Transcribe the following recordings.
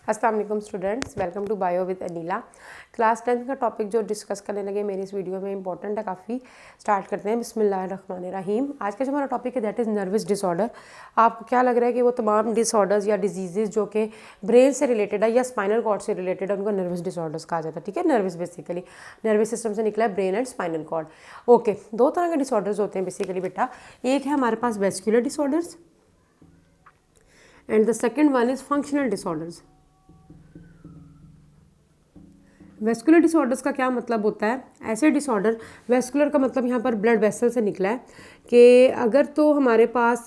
अस्सलाम वालेकुम students, welcome to bio with Anila. Class 10th का टॉपिक जो डिस्कस करने लगे मेरी इस वीडियो में इंपॉर्टेंट है काफ़ी। स्टार्ट करते हैं बिस्मिल्लाहिर्रहमानिर्रहीम। आज का जो हमारा टॉपिक है दैट इज़ नर्वस डिसऑर्डर। आपको क्या लग रहा है कि वो तमाम डिसऑर्डर्स या डिजीज़ जो कि ब्रेन से रिलेटेड है या स्पाइनल कॉर्ड से रिलेटेड है उनको नर्वस डिसऑर्डर्स कहा जाता है। ठीक है, नर्वस बेसिकली नर्वस सिस्टम से निकला है brain and spinal cord. Okay, दो तरह के डिसऑर्डर्स होते हैं बेसिकली बेटा। एक है हमारे पास vascular disorders and the second one is functional disorders. Vascular disorders का क्या मतलब होता है? ऐसे डिसऑर्डर, वेस्कुलर का मतलब यहाँ पर ब्लड वेसल से निकला है कि अगर तो हमारे पास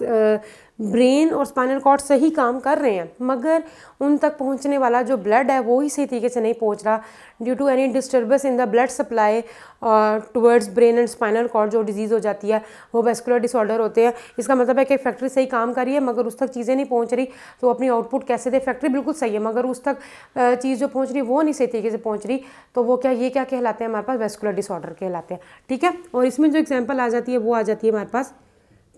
ब्रेन और स्पाइनल कॉर्ड सही काम कर रहे हैं मगर उन तक पहुँचने वाला जो ब्लड है वो ही सही तरीके से नहीं पहुँच रहा due to any disturbance in the blood supply towards brain and spinal cord, जो डिजीज़ हो जाती है वो वेस्कुलर डिसऑर्डर होते हैं। इसका मतलब है कि फैक्ट्री सही काम कर रही है मगर उस तक चीज़ें नहीं पहुँच रही, तो अपनी आउटपुट कैसे दे? फैक्ट्री बिल्कुल सही है मगर उस तक चीज़ जो पहुँच रही वो नहीं सही तरीके से पहुँच रही, तो वो क्या कहलाते हैं? हमारे पास वेस्कुलर डिसऑर्डर कहलाते हैं। ठीक है, और इसमें जो एग्जांपल आ जाती है वो आ जाती है हमारे पास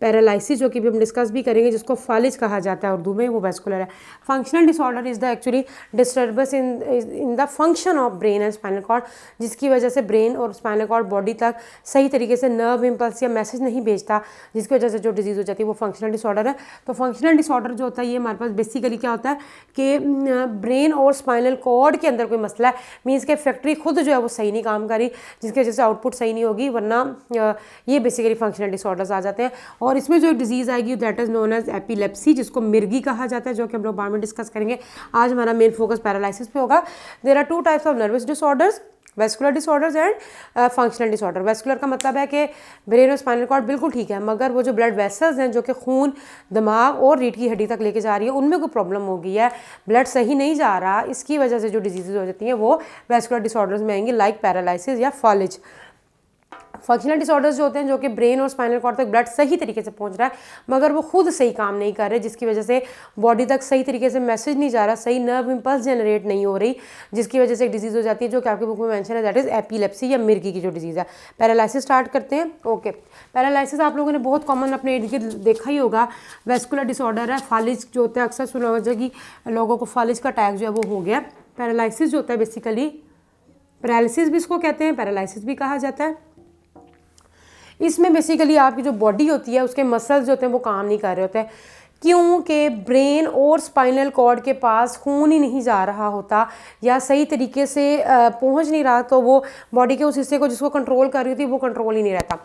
पैरालिसिस, जो कि भी हम डिस्कस भी करेंगे, जिसको फालिज कहा जाता है उर्दू में, वो वेस्कुलर है। Functional disorder is the actually disturbance in the function of brain and spinal cord, जिसकी वजह से ब्रेन और स्पाइनल कॉर्ड बॉडी तक सही तरीके से नर्व इम्पल्स या मैसेज नहीं भेजता, जिसकी वजह से जो डिजीज़ हो जाती है वो फंक्शनल डिसऑर्डर है। तो फंक्शनल डिसऑर्डर जो होता है ये हमारे पास बेसिकली क्या होता है कि ब्रेन और स्पाइनल कॉर्ड के अंदर कोई मसला है, मीन्स के फैक्ट्री खुद जो है वो सही नहीं काम कर रही, जिसकी वजह से आउटपुट सही नहीं होगी, वरना ये बेसिकली फंक्शनल डिसऑर्डर्स आ जाते हैं। और इसमें जो डिजीज़ आएगी that is known as epilepsy, जिसको मिर्गी कहा जाता है, जो कि हम लोग बाद में डिस्कस करेंगे। आज हमारा मेन फोकस पैरालिसिस पे होगा। There are two types of nervous disorders, vascular disorders and functional disorder. Vascular का मतलब है कि ब्रेन और स्पाइनल कॉर्ड बिल्कुल ठीक है मगर वो जो ब्लड वेसल्स हैं जो कि खून दिमाग और रीढ़ की हड्डी तक लेके जा रही है उनमें कोई प्रॉब्लम हो गई है, ब्लड सही नहीं जा रहा, इसकी वजह से जो डिजीज़ हो जाती हैं वो वेस्कुलर डिसऑर्डर्स में आएंगी, लाइक पैरालिसिस या फॉलिज। फंक्शनल डिसऑर्डर्स जो होते हैं जो कि ब्रेन और स्पाइनल कॉर्ड तक ब्लड सही तरीके से पहुंच रहा है मगर वो खुद सही काम नहीं कर रहे, जिसकी वजह से बॉडी तक सही तरीके से मैसेज नहीं जा रहा, सही नर्व इम्पल्स जनरेट नहीं हो रही, जिसकी वजह से एक डिजीज़ हो जाती है जो कि आपकी बुक में मेंशन है, दैट इज़ एपिलेप्सी या मिर्गी की जो डिजीज़ है। पैरालिसिस स्टार्ट करते हैं। ओके, पैरालिसिस आप लोगों ने बहुत कॉमन अपने इर्द गिर्द देखा ही होगा। वेस्कुलर डिसऑर्डर है। फालिज जो होता है, अक्सर सुना होगा कि लोगों को फालिज का अटैक जो है वो हो गया। पैरालिसिस जो होता है बेसिकली, पैरालिसिस भी इसको कहते हैं, पैरालिसिस भी कहा जाता है। इसमें बेसिकली आपकी जो बॉडी होती है उसके मसल्स जो होते हैं वो काम नहीं कर रहे होते हैं, क्योंकि ब्रेन और स्पाइनल कॉर्ड के पास खून ही नहीं जा रहा होता या सही तरीके से पहुंच नहीं रहा, तो वो बॉडी के उस हिस्से को जिसको कंट्रोल कर रही थी वो कंट्रोल ही नहीं रहता।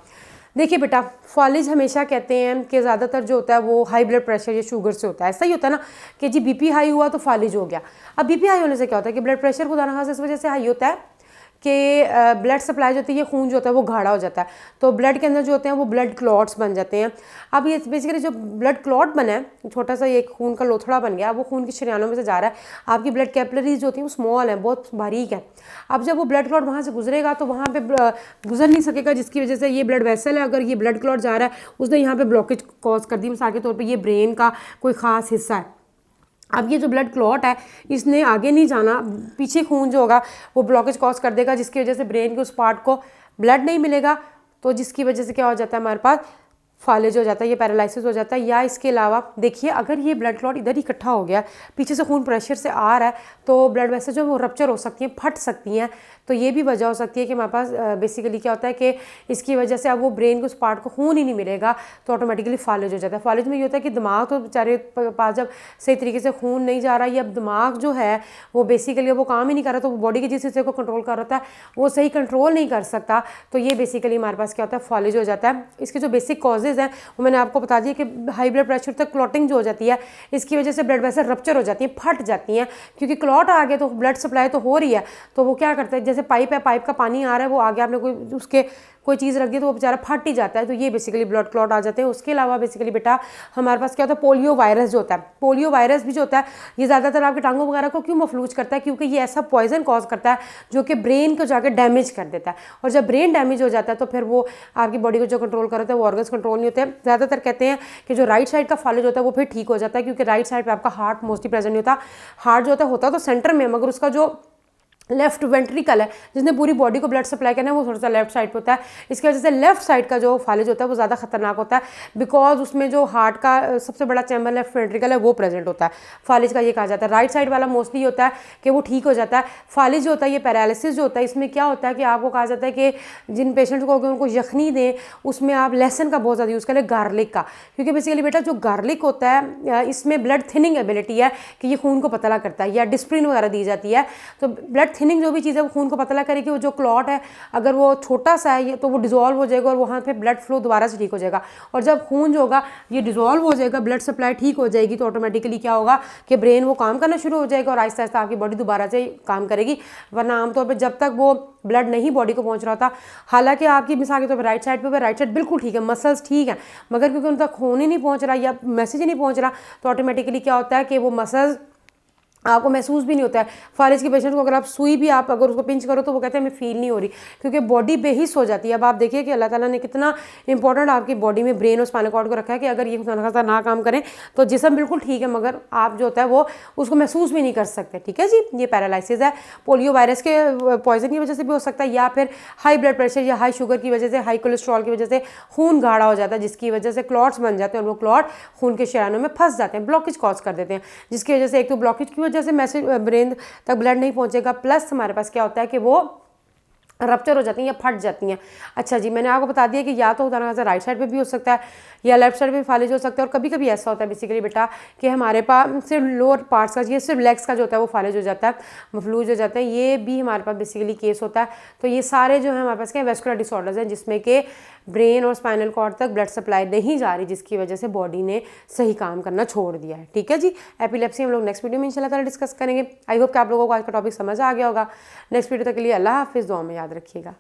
देखिए बेटा, फालिज हमेशा कहते हैं कि ज़्यादातर जो होता है वो हाई ब्लड प्रेशर या शुगर से होता है। ऐसा ही होता है ना कि जी बीपी हाई हुआ तो फालिज हो गया। अब बीपी हाई होने से क्या होता है कि ब्लड प्रेशर खुदा न खास्ता इस वजह से हाई होता है कि ब्लड सप्लाई जो होती है, ये खून जो होता है वो गाढ़ा हो जाता है, तो ब्लड के अंदर जो होते हैं वो ब्लड क्लॉट्स बन जाते हैं। अब ये बेसिकली जो ब्लड क्लॉट बना है, छोटा सा ये खून का लोथड़ा बन गया, वो खून की शरियानों में से जा रहा है। आपकी ब्लड कैपिलरीज जो होती हैं वो स्मॉल है, बहुत बारीक है। अब जब वो ब्लड क्लॉट वहाँ से गुजरेगा तो वहाँ पे गुजर नहीं सकेगा, जिसकी वजह से ये ब्लड वेसल है, अगर ये ब्लड क्लॉट जा रहा है उसने यहाँ पे ब्लॉकेज कॉज कर दी। मिसाल के तौर पर ये ब्रेन का कोई ख़ास हिस्सा है, अब ये जो ब्लड क्लॉट है इसने आगे नहीं जाना, पीछे खून जो होगा वो ब्लॉकेज कॉज कर देगा, जिसकी वजह से ब्रेन के उस पार्ट को ब्लड नहीं मिलेगा, तो जिसकी वजह से क्या हो जाता है हमारे पास फालिज हो जाता है, ये पैरालिसिस हो जाता है। या इसके अलावा देखिए, अगर ये ब्लड क्लॉट इधर ही इकट्ठा हो गया, पीछे से खून प्रेशर से आ रहा है, तो ब्लड वेसल जो वो रप्चर हो सकती हैं, फट सकती हैं, तो ये भी वजह हो सकती है कि हमारे पास बेसिकली क्या होता है कि इसकी वजह से अब वो ब्रेन के उस पार्ट को खून ही नहीं मिलेगा, तो ऑटोमेटिकली फालिज हो जाता है। फालिज में ये होता है कि दिमाग तो बेचारे पास जब सही तरीके से खून नहीं जा रहा, या अब दिमाग जो है वो बेसिकली वो काम ही नहीं कर रहा, तो वो बॉडी के जिस हिस्से को कंट्रोल कर रहा है वो सही कंट्रोल नहीं कर सकता, तो ये बेसिकली हमारे पास क्या होता है, फालिज हो जाता है। इसके जो बेसिक कॉजेज़ हैं वो मैंने आपको बता दिया कि हाई ब्लड प्रेशर तक क्लॉटिंग जो हो जाती है, इसकी वजह से ब्लड वेसल रप्चर हो जाती है, फट जाती हैं, क्योंकि क्लॉट आ गया तो ब्लड सप्लाई तो हो रही है, तो वो क्या करता है, जैसे पाइप है, पाइप का पानी आ रहा है, वो आ गया, आपने कोई चीज़ रख दी तो वो बेचारा फट ही जाता है, तो ये बेसिकली ब्लड क्लॉट आ जाते हैं। उसके अलावा बेसिकली बेटा हमारे पास क्या होता है, पोलियो वायरस जो होता है, पोलियो वायरस भी जो होता है ये ज़्यादातर आपके टांगों वगैरह को क्यों मफलूज करता है, क्योंकि ये ऐसा पॉइजन कॉज करता है जो कि ब्रेन को जाकर डैमेज कर देता है, और जब ब्रेन डैमेज हो जाता है तो फिर वो आपकी बॉडी को जो कंट्रोल कर रहा है वो ऑर्गन्स कंट्रोल नहीं होते हैं। ज़्यादातर कहते हैं कि जो राइट साइड का फालिज होता है वो फिर ठीक हो जाता है, क्योंकि राइट साइड पर आपका हार्ट मोस्टली प्रेजेंट नहीं होता। हार्ट जो होता है तो सेंटर में, मगर उसका जो लेफ्ट वेंट्रिकल है जिसने पूरी बॉडी को ब्लड सप्लाई करना है, वो थोड़ा सा लेफ्ट साइड पे होता है। इसकी वजह से लेफ्ट साइड का जो फालिज होता है वो ज़्यादा खतरनाक होता है, बिकॉज उसमें जो हार्ट का सबसे बड़ा चैम्बर लेफ्ट वेंट्रिकल है वो प्रेजेंट होता है फालिज का, ये कहा जाता है। राइट साइड वाला मोस्टली होता है कि वो ठीक हो जाता है। फालिज जो होता है ये पैरालिसिस जो होता है, इसमें क्या होता है कि आपको कहा जाता है कि जिन पेशेंट्स को उनको यखनी दें उसमें आप लहसुन का बहुत ज़्यादा यूज़ करें, गार्लिक का, क्योंकि बेसिकली बेटा जो गार्लिक होता है इसमें ब्लड थिनिंग एबिलिटी है कि ये खून को पतला करता है, या डिस्प्रिन वगैरह दी जाती है। तो ब्लड थिनिंग जो भी चीज़ है वो खून को पतला करेगी, वो जो क्लॉट है अगर वो छोटा सा है तो वो डिजोल्व हो जाएगा और वहाँ पे ब्लड फ्लो दोबारा से ठीक हो जाएगा। और जब खून जो होगा ये डिजोल्व हो जाएगा, ब्लड सप्लाई ठीक हो जाएगी, तो ऑटोमेटिकली क्या होगा कि ब्रेन वो काम करना शुरू हो जाएगा और आहिस्ता आहिस्ता आपकी बॉडी दोबारा से काम करेगी। वरना आमतौर पर जब तक वो ब्लड नहीं बॉडी को पहुंच रहा था, हालांकि आपकी मिसाल के तौर पर राइट साइड पे राइट साइड बिल्कुल ठीक है, मसल्स ठीक है, मगर क्योंकि उन तक खून ही नहीं पहुंच रहा या मैसेज ही नहीं पहुंच रहा, तो ऑटोमेटिकली क्या होता है कि वो मसल्स आपको महसूस भी नहीं होता है। फालिज के पेशेंट को अगर आप सुई भी आप अगर उसको पिंच करो तो वो कहते हैं हमें फील नहीं हो रही, क्योंकि बॉडी बेहिस हो जाती है। अब आप देखिए कि अल्लाह ताला ने कितना इंपॉर्टेंट आपकी बॉडी में ब्रेन और स्पाइनल कॉर्ड को रखा है कि अगर ये खुदा ना काम करें तो जिस्म बिल्कुल ठीक है, मगर आप जो होता है वो उसको महसूस भी नहीं कर सकते। ठीक है जी, ये पैरालिसिस है। पोलियो वायरस के पॉइजन की वजह से भी हो सकता है, या फिर हाई ब्लड प्रेशर या हाई शुगर की वजह से, हाई कोलेस्ट्रॉल की वजह से खून गाढ़ा हो जाता है, जिसकी वजह से क्लॉट्स बन जाते हैं और वो क्लॉट खून के शरानों में फंस जाते हैं, ब्लॉकेज कॉज कर देते हैं, जिसकी वजह से एक तो ब्लॉकेज की वजह से मैसेज ब्रेन तक ब्लड नहीं पहुंचेगा, प्लस हमारे पास क्या होता है कि वो रप्चर हो जाती हैं या फट जाती हैं। अच्छा जी, मैंने आपको बता दिया कि या तो उदाहरण से राइट साइड पे भी हो सकता है या लेफ्ट साइड पे फालिज हो सकता है, और कभी कभी ऐसा होता है बेसिकली बेटा कि हमारे पास सिर्फ लोअर पार्ट्स का, ये सिर्फ लेग्स का जो होता है वो फालिज हो जाता है, मफलूज हो जाता है, ये भी हमारे पास बेसिकली केस होता है। तो ये सारे जो है हमारे पास क्या वेस्कुलर डिसऑर्डर्स हैं जिसमें कि ब्रेन और स्पाइनल कॉर्ड तक ब्लड सप्लाई नहीं जा रही, जिसकी वजह से बॉडी ने सही काम करना छोड़ दिया है। ठीक है जी, एपिलेप्सी हम लोग नेक्स्ट वीडियो में इंशाल्लाह ताला डिस्कस करेंगे। आई होप कि आप लोगों को आज का टॉपिक समझ आ गया होगा। नेक्स्ट वीडियो तक के लिए अल्लाह हाफिज़, दुआ में याद रखिएगा।